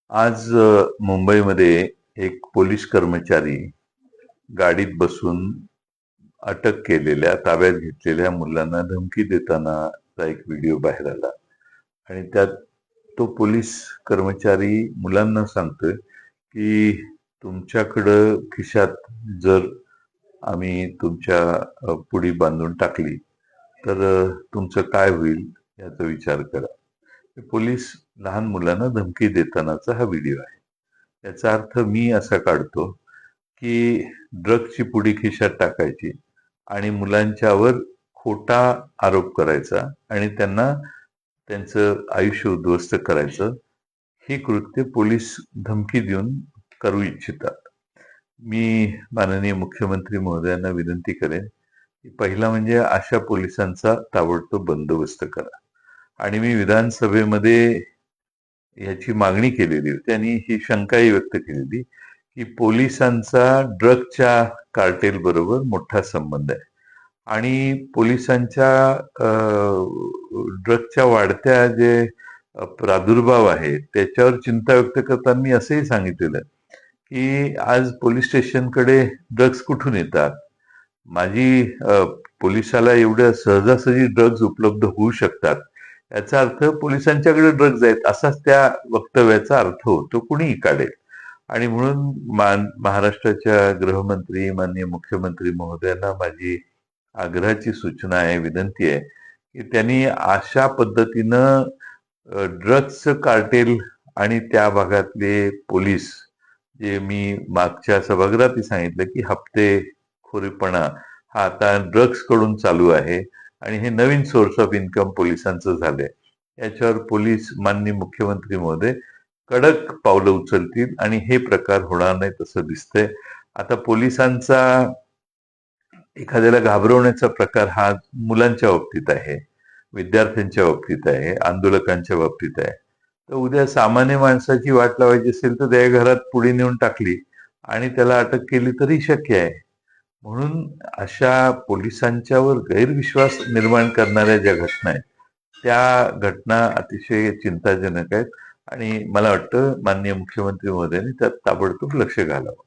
आज मुंबईमध्ये एक पोलीस कर्मचारी गाडीत बसून अटक केलेल्या, ताब्यात घेतलेल्या मुलांना धमकी देतानाचा एक व्हिडिओ बाहेर आला आणि त्यात तो पोलीस कर्मचारी मुलांना सांगतोय की तुमच्याकडं खिशात जर आम्ही तुमच्या पुडी बांधून टाकली तर तुमचं काय होईल याचा विचार करा. पोलीस लहान मुलांना धमकी देतानाचा हा व्हिडिओ आहे. याचा अर्थ मी असा काढतो की ड्रग्सची पुडी खिशात टाकायची आणि मुलांच्यावर खोटा आरोप करायचा आणि त्यांना त्यांचं आयुष्य उद्ध्वस्त करायचं, हे कृत्य पोलीस धमकी देऊन करू इच्छितात. मी माननीय मुख्यमंत्री महोदयांना विनंती करेन की पहिला म्हणजे अशा पोलिसांचा ताबडतोब बंदोबस्त करा. आणि मी विधानसभेमध्ये याची मागणी केलेली होती आणि ही शंकाही व्यक्त केलेली की पोलिसांचा ड्रगच्या कार्टेल बरोबर मोठा संबंध आहे आणि पोलिसांच्या ड्रगच्या वाढत्या जे प्रादुर्भाव आहे त्याच्यावर चिंता व्यक्त करताना मी असंही सांगितलेलं की आज पोलीस स्टेशनकडे ड्रग्ज कुठून येतात. माझी पोलिसाला एवढ्या सहजासहजी ड्रग्ज उपलब्ध होऊ शकतात याचा अर्थ पोलिसांच्याकडे ड्रग्ज आहेत असाच त्या वक्तव्याचा अर्थ होतो, कुणीही काढेल. आणि म्हणून महाराष्ट्राच्या गृहमंत्री माननीय मुख्यमंत्री महोदयांना माझी आग्रहाची सूचना आहे, विनंती आहे की त्यांनी अशा पद्धतीनं ड्रग्जचं कार्टेल आणि त्या भागातले पोलीस, जे मी मागच्या सभागृहातही सांगितलं की हप्तेखोरीपणा हा आता ड्रग्ज कडून चालू आहे आणि हे नवीन सोर्स ऑफ इन्कम पोलिसांचं झालंय. याच्यावर पोलीस माननीय मुख्यमंत्री महोदय कडक पावलं उचलतील आणि हे प्रकार होणार नाही तसं दिसतंय. आता पोलिसांचा एखाद्याला घाबरवण्याचा प्रकार हा मुलांच्या बाबतीत आहे, विद्यार्थ्यांच्या बाबतीत आहे, आंदोलकांच्या बाबतीत आहे. तर उद्या सामान्य माणसाची वाट लावायची असेल तर त्या घरात पुढे नेऊन टाकली आणि त्याला अटक केली तरी शक्य आहे. म्हणून अशा पोलिसांच्यावर गैरविश्वास निर्माण करणाऱ्या ज्या घटना आहेत त्या घटना अतिशय चिंताजनक आहेत आणि मला वाटतं माननीय मुख्यमंत्री महोदयांनी त्यात ताबडतोब लक्ष घालावं.